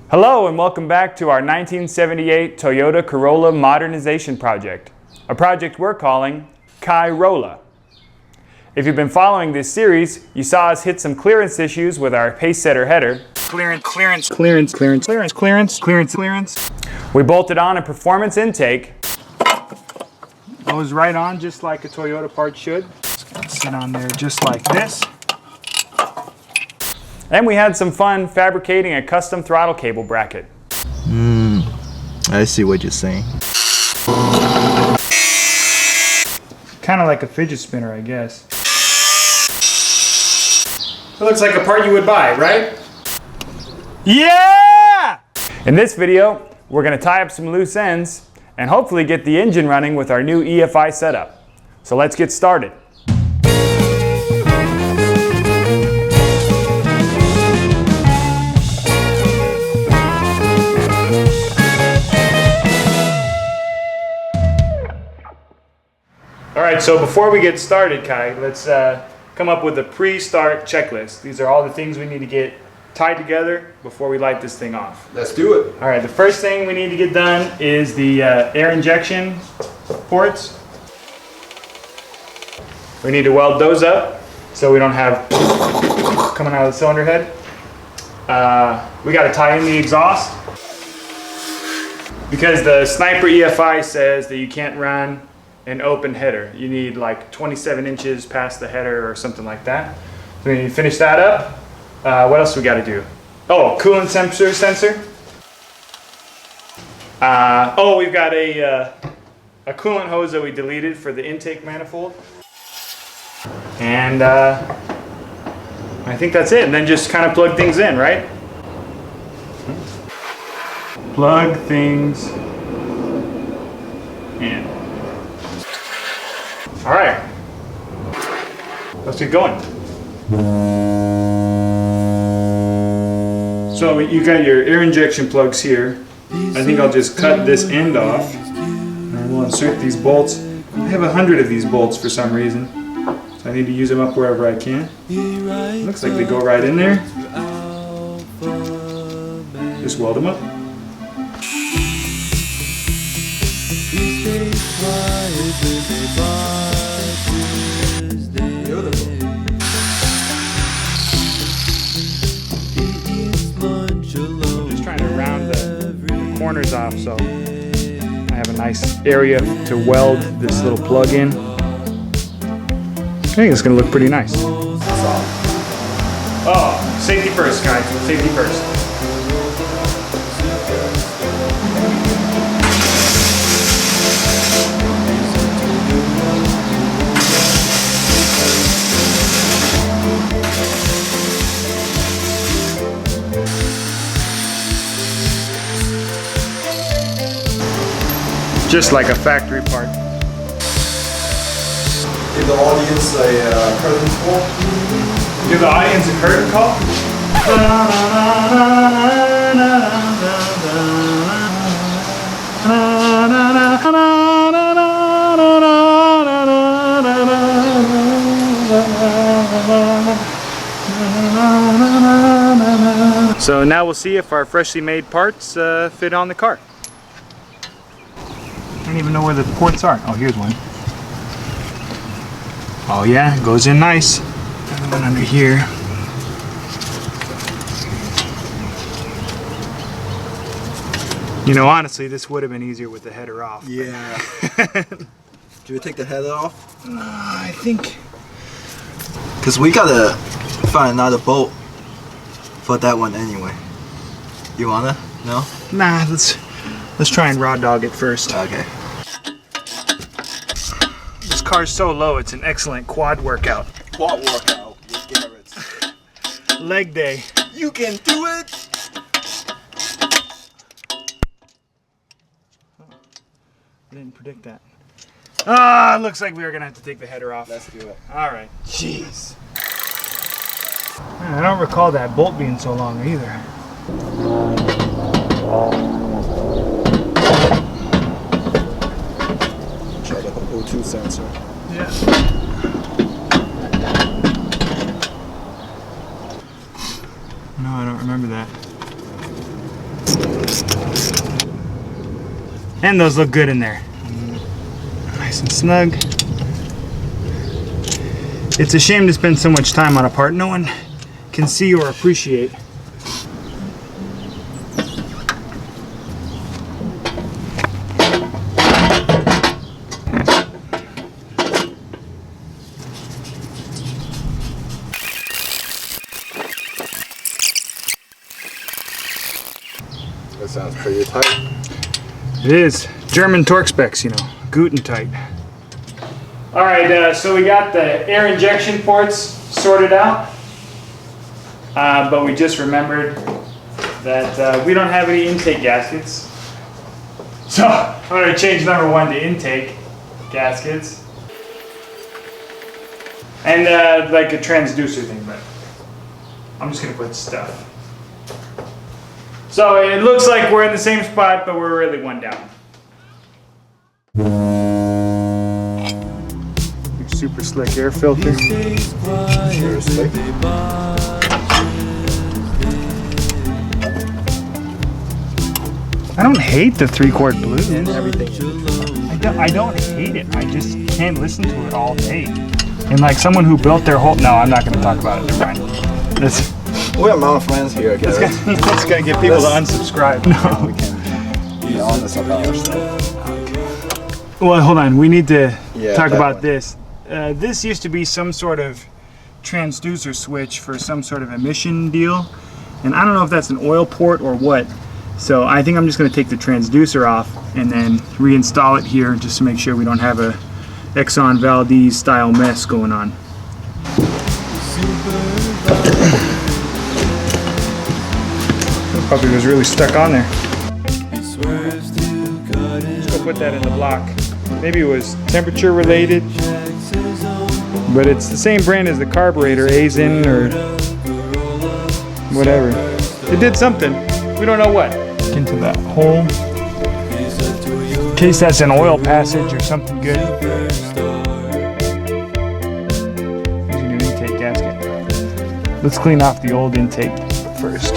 Hello and welcome back to our 1978 Toyota Corolla modernization project, a project we're calling Kai-Rolla. If you've been following this series, you saw us hit some clearance issues with our pacesetter header. Clearance. We bolted on a performance intake. Goes right on just like a Toyota part should. It's gonna sit on there just like this. And we had some fun fabricating a custom throttle cable bracket. I see what you're saying. Kind of like a fidget spinner, I guess. It looks like a part you would buy, right? Yeah! In this video, we're going to tie up some loose ends and hopefully get the engine running with our new EFI setup. So let's get started. Alright, so before we get started, Kai, let's come up with a pre-start checklist. These are all the things we need to get tied together before we light this thing off. Let's do it. Alright, the first thing we need to get done is the air injection ports. We need to weld those up so we don't have coming out of the cylinder head. We got to tie in the exhaust because the Sniper EFI says that you can't run an open header. You need like 27 inches past the header or something like that. So we need to finish that up. What else we got to do? Oh, coolant sensor. We've got a coolant hose that we deleted for the intake manifold. And I think that's it. And then just kind of plug things in, right? Plug things in. All right, let's get going. So you got your air injection plugs here. I think I'll just cut this end off and we'll insert these bolts. I have 100 of these bolts for some reason, so I need to use them up wherever I can. Looks like they go right in there. Just weld them up. Just trying to round the corners off so I have a nice area to weld this little plug in. I think it's going to look pretty nice. Oh, safety first, guys. Safety first. Just like a factory part. Give the audience a curtain call. Give the audience a curtain call? So now we'll see if our freshly made parts fit on the car. I don't even know where the ports are. Oh, here's one. Oh yeah, it goes in nice. Another one under here. You know, honestly, this would have been easier with the header off. Yeah. Should we take the header off? I think. Because we gotta find another bolt for that one anyway. You wanna? No? Nah, let's try and raw dog it first. Okay. This car's so low, it's an excellent quad workout. Quad workout with Garrett. Leg day. You can do it! I didn't predict that. Ah, looks like we are gonna have to take the header off. Let's do it. All right. Jeez. Man, I don't recall that bolt being so long either. Check out the O2 sensor. Yeah. No, I don't remember that. And those look good in there. Nice and snug. It's a shame to spend so much time on a part no one can see or appreciate. That sounds pretty tight. It is. German torque specs, you know, Guten tight. All right, so we got the air injection ports sorted out, but we just remembered that we don't have any intake gaskets. So I'm going to change number 1 to intake gaskets. And like a transducer thing, but I'm just going to put stuff. So it looks like we're in the same spot, but we're really one down. Your super slick air filter. Super slick. I don't hate the 3-quart blue. Everything. I don't hate it. I just can't listen to it all day. And like someone who built their whole... No, I'm not going to talk about it. Never mind. This... We're among friends here, guys. That's gonna get people to unsubscribe. No. We can be honest about ourselves. Well, hold on. We need to talk about one. this. This used to be some sort of transducer switch for some sort of emission deal. And I don't know if that's an oil port or what. So I think I'm just going to take the transducer off and then reinstall it here just to make sure we don't have a Exxon Valdez style mess going on. Puppy was really stuck on there. Let's go put that in the block. Maybe it was temperature related, but it's the same brand as the carburetor, Azin or whatever. It did something. We don't know what. Into that hole. In case that's an oil passage or something good. Here's a new intake gasket. Let's clean off the old intake first.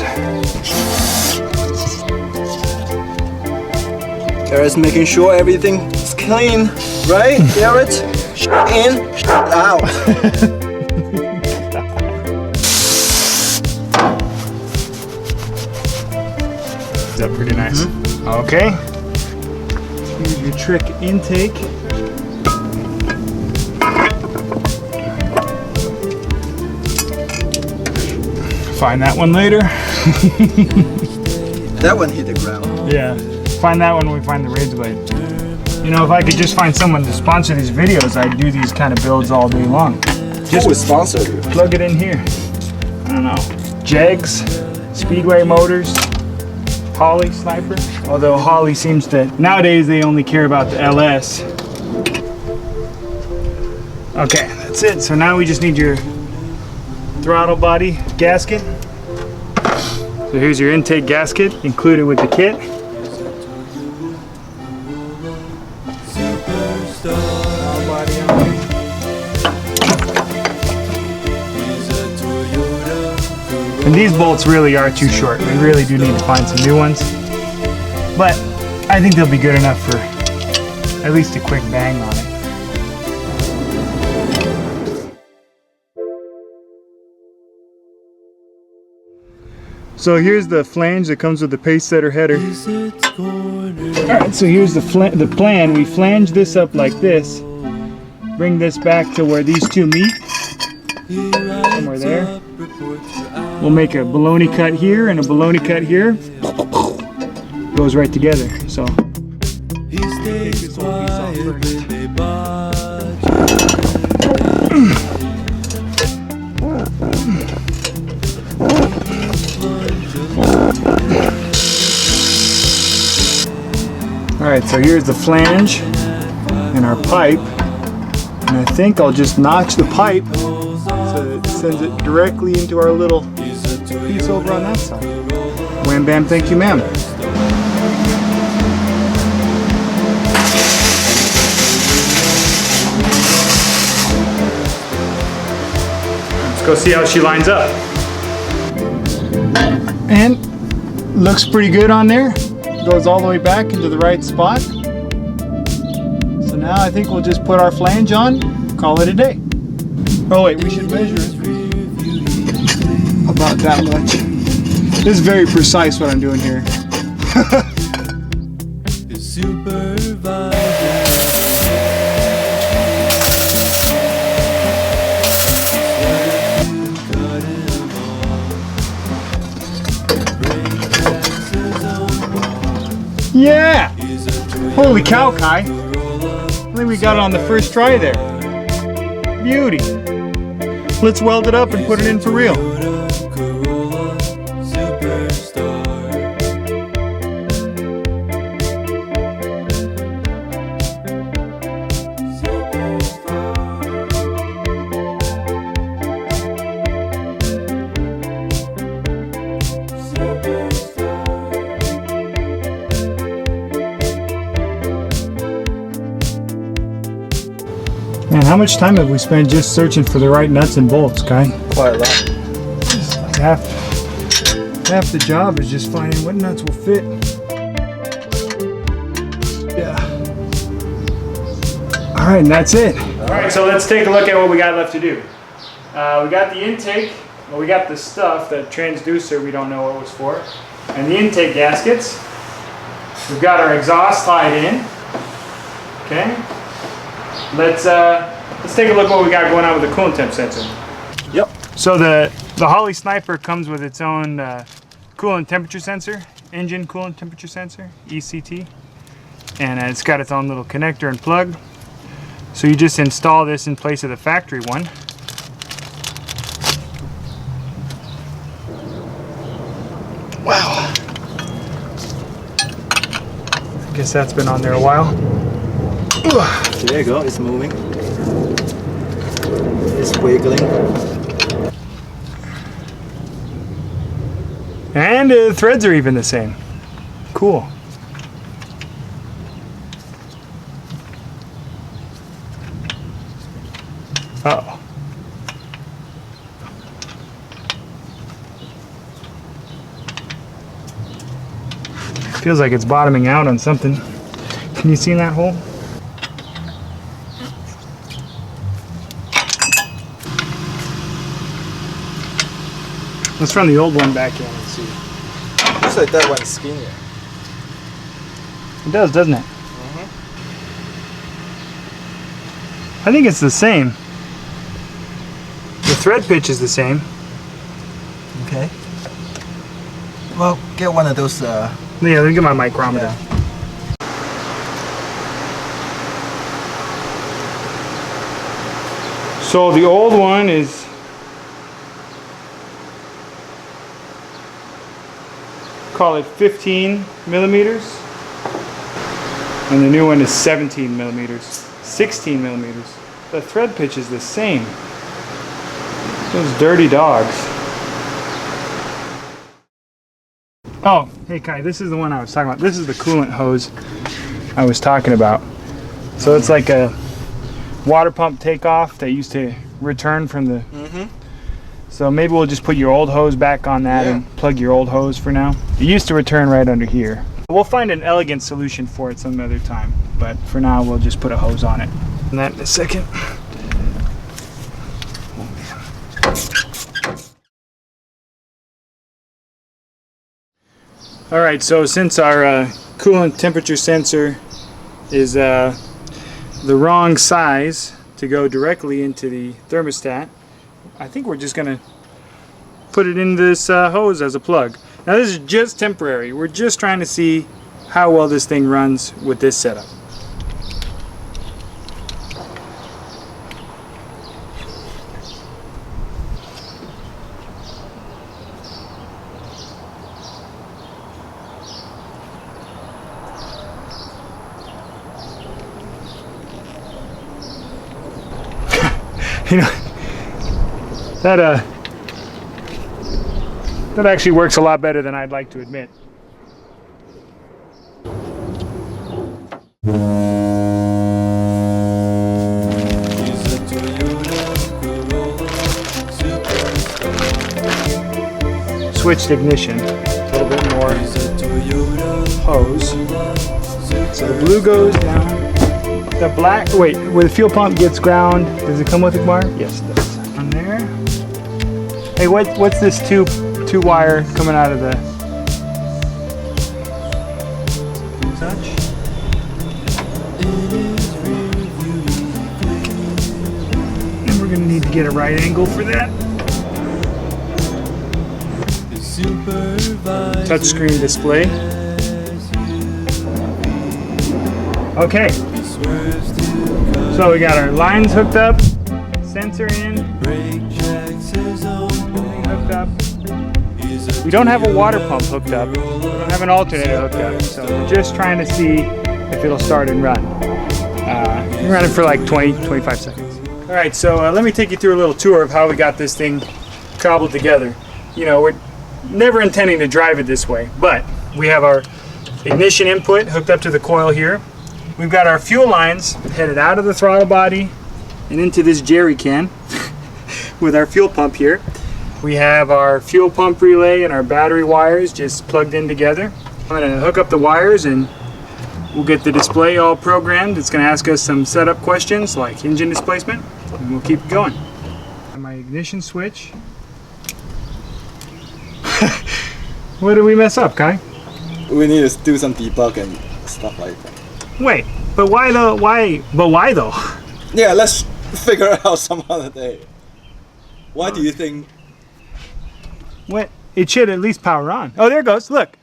Garrett's making sure everything's clean, right, Garrett? In, out. Is that pretty nice? Okay. Here's your trick intake. Find that one later. That one hit the ground. Yeah. Find that one when we find the razor blade. You know, if I could just find someone to sponsor these videos, I'd do these kind of builds all day long. Just would sponsor you. Plug it in here. I don't know. Jegs, Speedway Motors, Holley Sniper. Although Holley seems to, nowadays they only care about the LS. Okay, that's it. So now we just need your throttle body gasket. So here's your intake gasket included with the kit. And these bolts really are too short. We really do need to find some new ones. But I think they'll be good enough for at least a quick bang on it. So here's the flange that comes with the pacesetter header. Alright, so here's the plan. We flange this up like this. Bring this back to where these two meet. Somewhere there. We'll make a baloney cut here and a baloney cut here. Goes right together. So take this whole piece off first. Alright, so here's the flange and our pipe. And I think I'll just notch the pipe so that it sends it directly into our little piece over on that side. Wham bam, thank you ma'am. Let's go see how she lines up. And looks pretty good on there. goes all the way back into the right spot. So now I think we'll just put our flange on, call it a day. Oh wait, we should measure it. About that much. This is very precise what I'm doing here. Yeah! Holy cow, Kai. I think we got it on the first try there. Beauty. Let's weld it up and put it in for real. Man, how much time have we spent just searching for the right nuts and bolts, Kai? Quite a lot. It's like half the job is just finding what nuts will fit. Yeah. All right, and that's it. All right, so let's take a look at what we got left to do. We got the intake. Well, we got the stuff, the transducer, we don't know what it was for, and the intake gaskets. We've got our exhaust tied in. Okay. Let's take a look at what we got going on with the coolant temp sensor. Yep. So the Holley Sniper comes with its own coolant temperature sensor, engine coolant temperature sensor, ECT, and it's got its own little connector and plug. So you just install this in place of the factory one. Wow. I guess that's been on there a while. There you go, it's moving. It's wiggling. And the threads are even the same. Cool. Uh-oh. Feels like it's bottoming out on something. Can you see in that hole? Let's run the old one back in and see. Looks like that one's skinnier. It does, doesn't it? I think it's the same. The thread pitch is the same. Okay. Well, get one of those. Yeah, let me get my micrometer. Yeah. So the old one is call it 15 millimeters, and the new one is 17 millimeters, 16 millimeters. The thread pitch is the same. Those dirty dogs. Oh, hey Kai, this is the one I was talking about. This is the coolant hose I was talking about. So it's like a water pump takeoff that used to return from the... So maybe we'll just put your old hose back on that and plug your old hose for now. It used to return right under here. We'll find an elegant solution for it some other time, but for now we'll just put a hose on it. And that in a second. All right, so since our coolant temperature sensor is the wrong size to go directly into the thermostat, I think we're just gonna put it in this hose as a plug. Now this is just temporary. We're just trying to see how well this thing runs with this setup. You know, that actually works a lot better than I'd like to admit. Switched ignition, a little bit more hose. So the blue goes down. The black, wait, where the fuel pump gets ground, does it come with a wire? Yes, it does. On there. Hey, what's this two wire coming out of the such? And we're gonna need to get a right angle for that. Touchscreen display. Okay. So we got our lines hooked up, sensor in, everything hooked up. We don't have a water pump hooked up. We don't have an alternator hooked up. So we're just trying to see if it'll start and run. We're running for like 20-25 seconds. All right, so let me take you through a little tour of how we got this thing cobbled together. You know, we're never intending to drive it this way, but we have our ignition input hooked up to the coil here. We've got our fuel lines headed out of the throttle body and into this jerry can with our fuel pump here. We have our fuel pump relay and our battery wires just plugged in together. I'm going to hook up the wires and we'll get the display all programmed. It's going to ask us some setup questions like engine displacement, and we'll keep going. And my ignition switch. What did we mess up, Kai? We need to do some debug and stuff like that. Wait, but why though? Why though? Yeah, let's figure it out some other day. Why do you think? What? It should at least power on. Oh, there it goes. Look.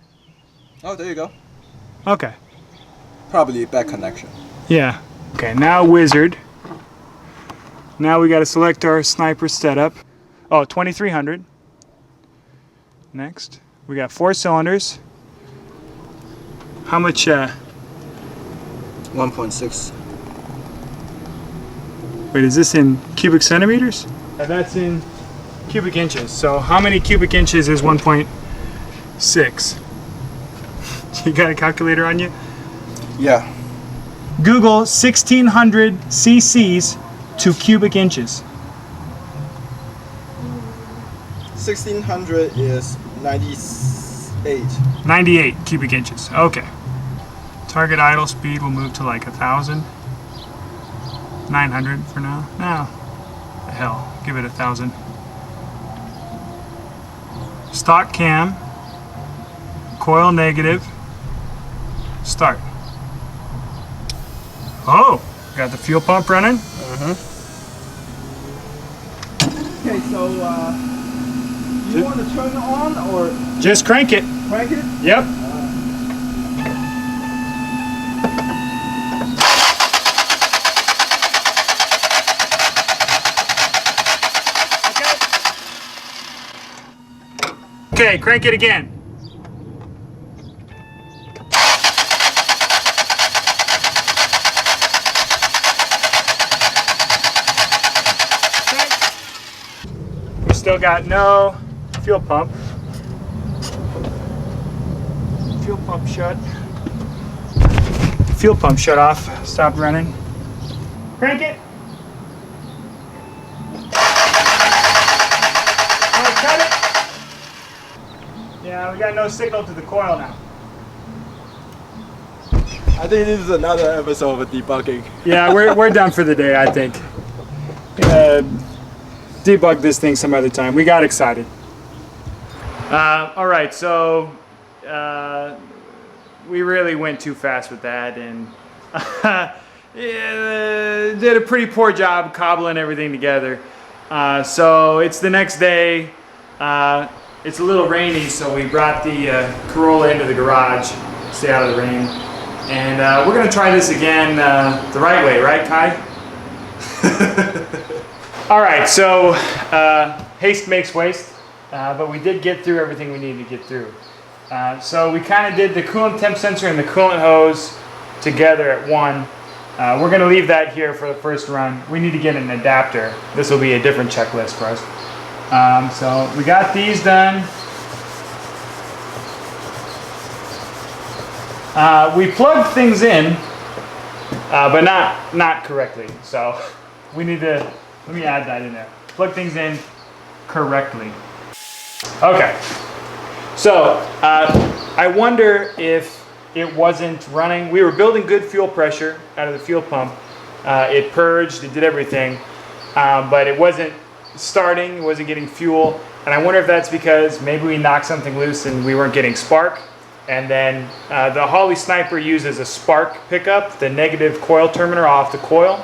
Oh, there you go. Okay. Probably bad connection. Yeah. Okay, now wizard. Now we got to select our sniper setup. Oh, 2300. Next. We got 4 cylinders. How much? 1.6. Wait, is this in cubic centimeters? That's in cubic inches. So how many cubic inches is 1.6? You got a calculator on you? Yeah. Google 1600 cc's to cubic inches. 1600 is 98. 98 cubic inches. Okay. Target idle speed will move to like 1,000. 900 for now. No. The hell. Give it 1,000. Stock cam. Coil negative. Start. Oh! Got the fuel pump running. Okay, so you want to turn it on or Just crank it. crank it? Yep. Okay, crank it again. We still got no fuel pump. Fuel pump shut. Fuel pump shut off. Stopped running. Crank it. Cut it. Yeah, we got no signal to the coil now. I think this is another episode of debugging. Yeah, we're done for the day, I think. Debug this thing some other time. We got excited. All right, so we really went too fast with that, and did a pretty poor job cobbling everything together. So it's the next day. It's a little rainy, so we brought the Corolla into the garage, stay out of the rain. And we're gonna try this again the right way, right, Kai? All right, so haste makes waste, but we did get through everything we needed to get through. So we kind of did the coolant temp sensor and the coolant hose together at one. We're gonna leave that here for the first run. We need to get an adapter. This will be a different checklist for us. So we got these done. We plugged things in, but not correctly. So we need to, let me add that in there. Plug things in correctly. Okay. So I wonder if it wasn't running. We were building good fuel pressure out of the fuel pump. It purged, it did everything, but it wasn't starting, it wasn't getting fuel. And I wonder if that's because maybe we knocked something loose and we weren't getting spark. And then the Holley Sniper uses a spark pickup, the negative coil terminator off the coil,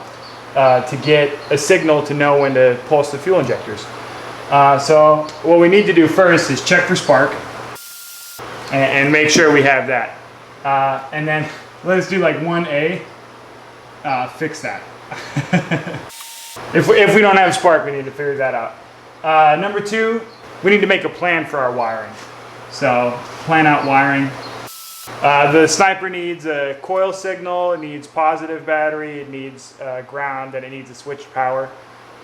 to get a signal to know when to pulse the fuel injectors. So what we need to do first is check for spark and make sure we have that. And then let's do like 1A, fix that. If we don't have spark, we need to figure that out. Number 2, we need to make a plan for our wiring. So plan out wiring. The Sniper needs a coil signal, it needs positive battery, it needs ground, and it needs a switched power.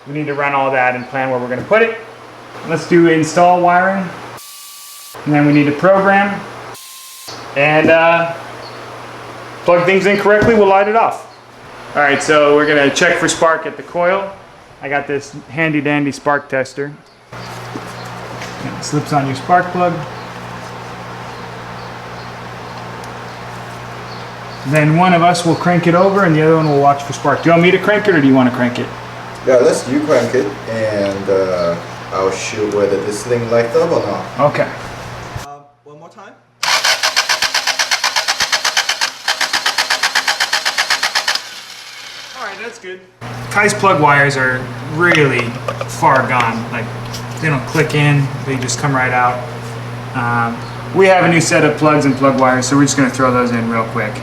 We need to run all that and plan where we're going to put it. Let's do install wiring. And then we need to program. And plug things in correctly, we'll light it off. All right, so we're going to check for spark at the coil. I got this handy dandy spark tester. It slips on your spark plug. Then one of us will crank it over and the other one will watch for spark. Do you want me to crank it or do you want to crank it? Yeah, let's you crank it and I'll shoot whether this thing lights up or not. Okay. One more time. Alright, that's good. Kai's plug wires are really far gone. Like, they don't click in, they just come right out. We have a new set of plugs and plug wires, so we're just going to throw those in real quick.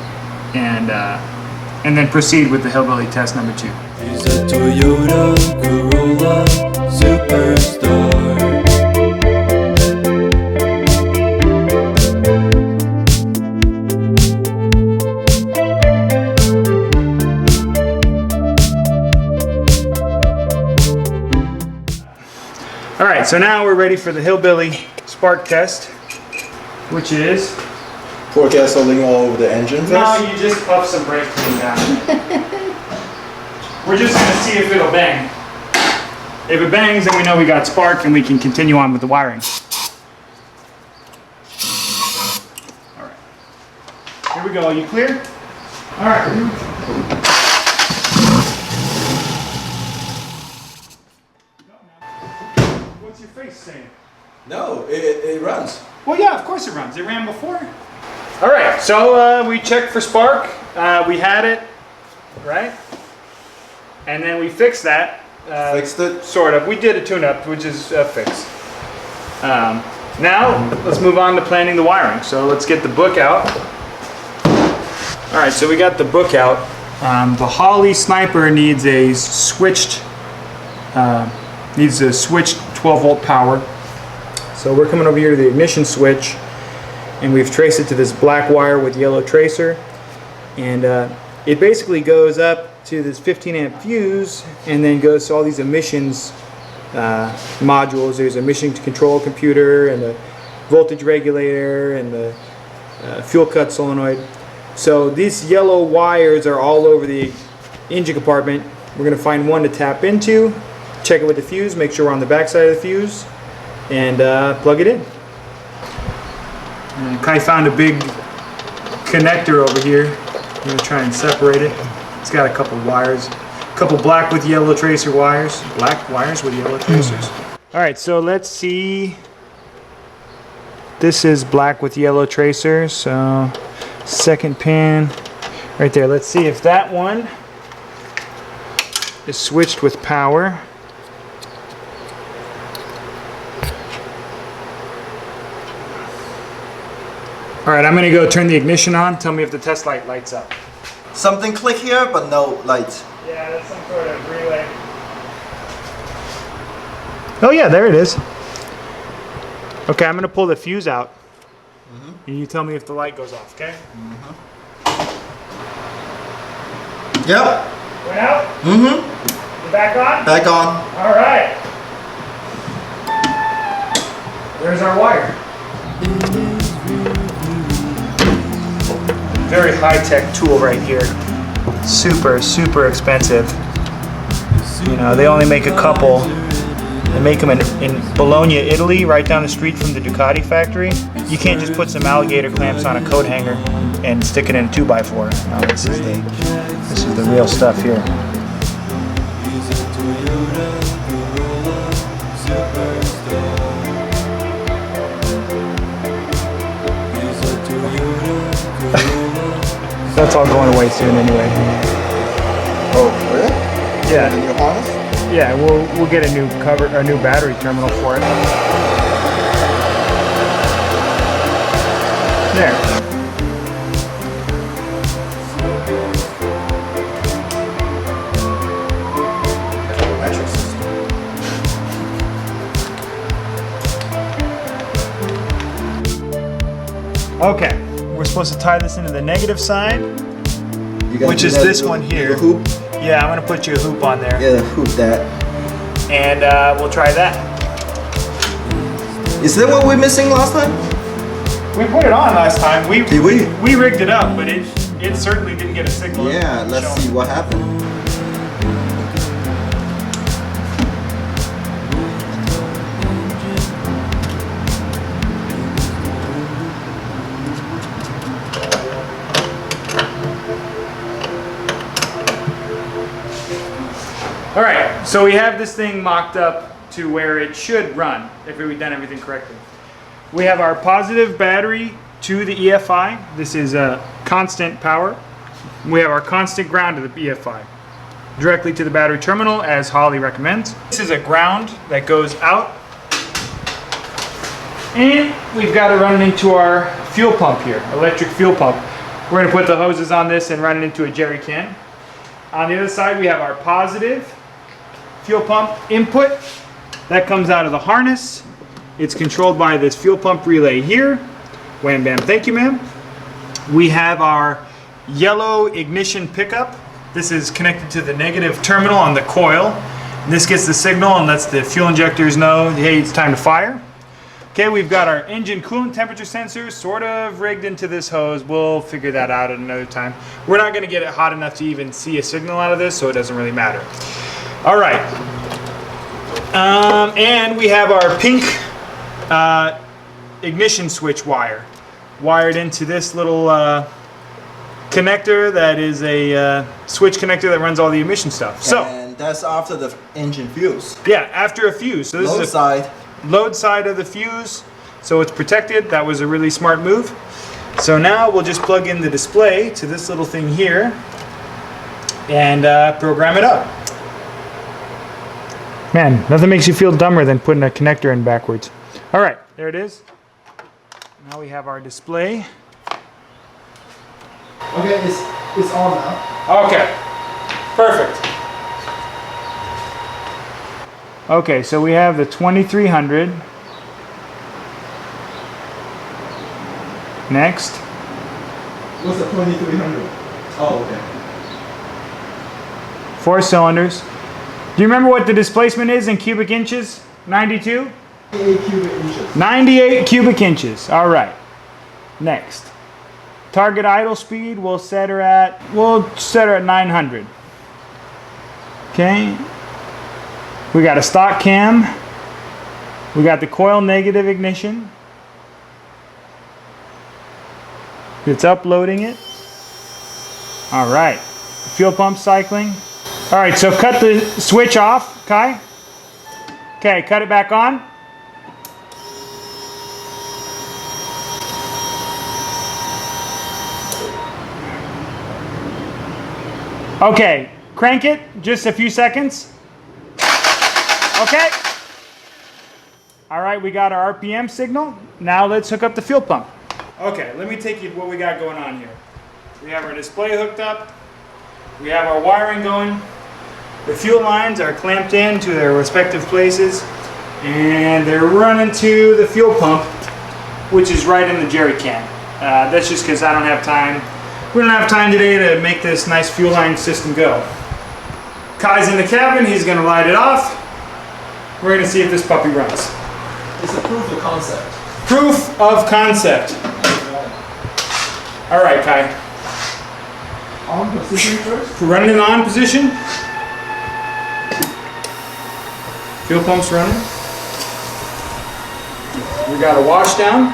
And then proceed with the hillbilly test number 2. Is a Toyota Corolla Superstar. All right, so now we're ready for the hillbilly spark test, which is... Pour gasoline all over the engine first? No, you just puff some brake clean down. We're just going to see if it'll bang. If it bangs, then we know we got spark and we can continue on with the wiring. All right. Here we go. Are you clear? All right. What's your face saying? No, it runs. Well, yeah, of course it runs. It ran before. All right, so we checked for spark. We had it, right? And then we fixed that. Fixed it? Sort of. We did a tune-up, which is fixed. Now, let's move on to planning the wiring. So let's get the book out. All right, so we got the book out. The Holley Sniper needs a switched 12-volt power. So we're coming over here to the ignition switch, and we've traced it to this black wire with yellow tracer, and it basically goes up to this 15-amp fuse and then goes to all these emissions modules. There's emission control computer and the voltage regulator and the fuel cut solenoid. So these yellow wires are all over the engine compartment. We're going to find one to tap into, check it with the fuse, make sure we're on the back side of the fuse, and plug it in. Kai found a big connector over here. I'm going to try and separate it. It's got a couple wires, a couple black with yellow tracer wires, black wires with yellow tracers. All right, so let's see. This is black with yellow tracer, so second pin right there. Let's see if that one is switched with power. All right, I'm gonna go turn the ignition on. Tell me if the test light lights up. Something click here, but no light. Yeah, that's some sort of relay. Oh yeah, there it is. Okay, I'm gonna pull the fuse out. And you tell me if the light goes off, okay? Yep. Went out? You back on? Back on. All right. There's our wire. Very high-tech tool right here. Super, super expensive. You know, they only make a couple They make them in Bologna, Italy, right down the street from the Ducati factory. You can't just put some alligator clamps on a coat hanger and stick it in a 2x4. No, this is the real stuff here. He's a Toyota Corolla superstar. He's a Toyota Corolla. That's all going away soon anyway. Oh, really? Yeah. The new harness? Yeah, we'll get a new battery terminal for it. There. Metric system. Okay, we're supposed to tie this into the negative side, You gotta which do is that this little- one here. little hoop. Yeah, I'm gonna put you a hoop on there, Yeah, hoop that. and we'll try that. Is that what we're missing last time? We put it on last time. Did we? We rigged it up, but it certainly didn't get a signal. Yeah, let's see what happened. All right, so we have this thing mocked up to where it should run if we've done everything correctly. We have our positive battery to the EFI. This is a constant power. We have our constant ground to the EFI directly to the battery terminal as Holley recommends. This is a ground that goes out, and we've got to run it into our fuel pump here, electric fuel pump. We're going to put the hoses on this and run it into a jerry can. On the other side we have our positive fuel pump input that comes out of the harness. It's controlled by this fuel pump relay here. Wham bam, thank you ma'am. We have our yellow ignition pickup. This is connected to the negative terminal on the coil. And this gets the signal and lets the fuel injectors know, hey, it's time to fire. Okay, we've got our engine coolant temperature sensor sort of rigged into this hose. We'll figure that out at another time. We're not gonna get it hot enough to even see a signal out of this, so it doesn't really matter. All right, and we have our pink ignition switch wire wired into this little connector that is a switch connector that runs all the emission stuff. So, And that's after the engine fuse. yeah, after a fuse. So this Load is a side. load side of the fuse, so it's protected. That was a really smart move. So now we'll just plug in the display to this little thing here and program it up. Man, nothing makes you feel dumber than putting a connector in backwards. All right, there it is. Now we have our display. Okay, it's on now. Okay, perfect. Okay, so we have the 2300. Next. What's the 2300? Oh, okay. 4 cylinders. Do you remember what the displacement is in cubic inches? 92? 88 cubic inches. 98 cubic inches. All right. Next. Target idle speed, we'll set her at 900. Okay. We got a stock cam. We got the coil negative ignition. It's uploading it. All right. Fuel pump cycling. All right, so cut the switch off, Kai. Okay, cut it back on. Okay, crank it, just a few seconds. Okay. All right, we got our RPM signal. Now let's hook up the fuel pump. Okay, let me take you to what we got going on here. We have our display hooked up. We have our wiring going. The fuel lines are clamped in to their respective places, and they're running to the fuel pump, which is right in the jerry can. That's just because I don't have time. We don't have time today to make this nice fuel line system go. Kai's in the cabin. He's going to light it off. We're going to see if this puppy runs. It's a proof of concept. Proof of concept. All right, Kai. On position first. Running in on position. Fuel pump's running. We got a wash down.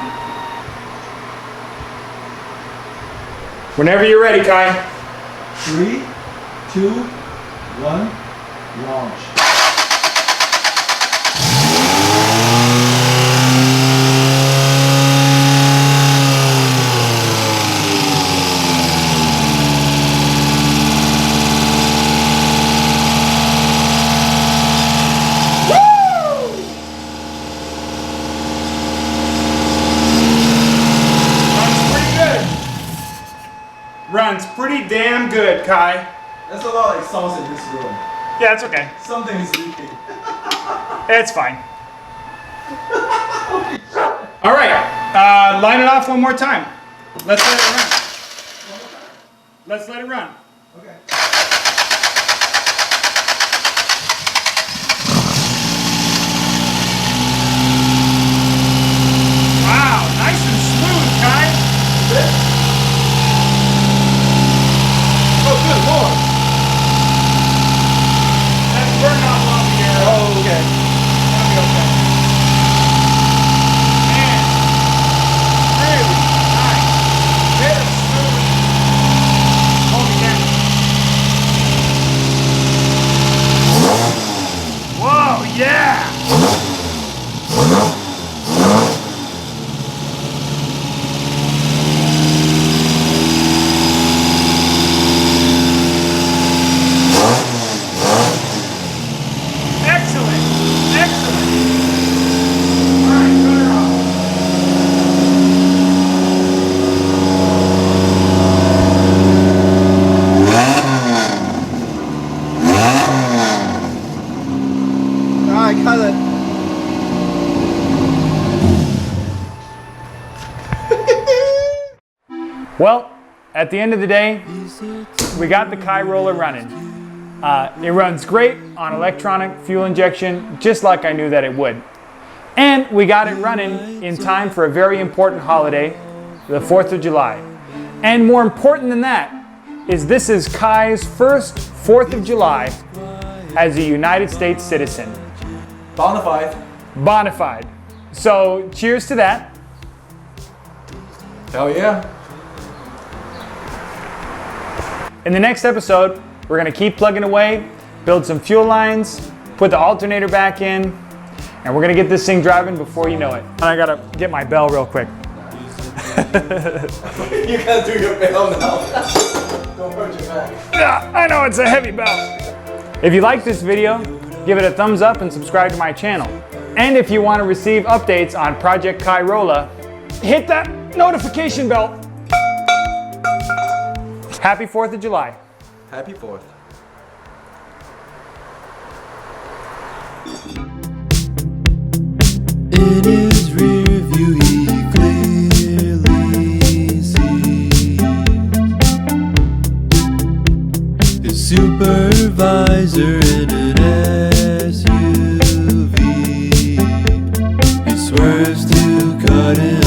Whenever you're ready, Kai. 3, 2, 1, launch. Runs pretty damn good, Kai. There's a lot of exhaust in this room. Yeah, it's okay. Something is leaking. It's fine. All right, line it off one more time. Let's let it run. Let's let it run. Okay. Wow, nice and smooth, Kai. Oh, good Lord. That's burning off a lot of the air. Oh, okay. That'll be okay. Man, really nice. Very smooth. Hold me down. Whoa, yeah. Well, at the end of the day, we got the Kai-Rolla running. It runs great on electronic fuel injection, just like I knew that it would. And we got it running in time for a very important holiday, the 4th of July. And more important than that is this is Kai's first 4th of July as a United States citizen. Bonafide. Bonafide. So cheers to that. Hell yeah. In the next episode, we're gonna keep plugging away, build some fuel lines, put the alternator back in, and we're gonna get this thing driving before you know it. And I gotta get my bell real quick. You gotta do your bell now. Don't hurt your back. Yeah, I know it's a heavy bell. If you like this video, give it a thumbs up and subscribe to my channel. And if you want to receive updates on Project Kai-Rolla, hit that notification bell. Happy 4th of July. Happy 4th. In his rear view he clearly sees his supervisor in an SUV. He swerves to cut him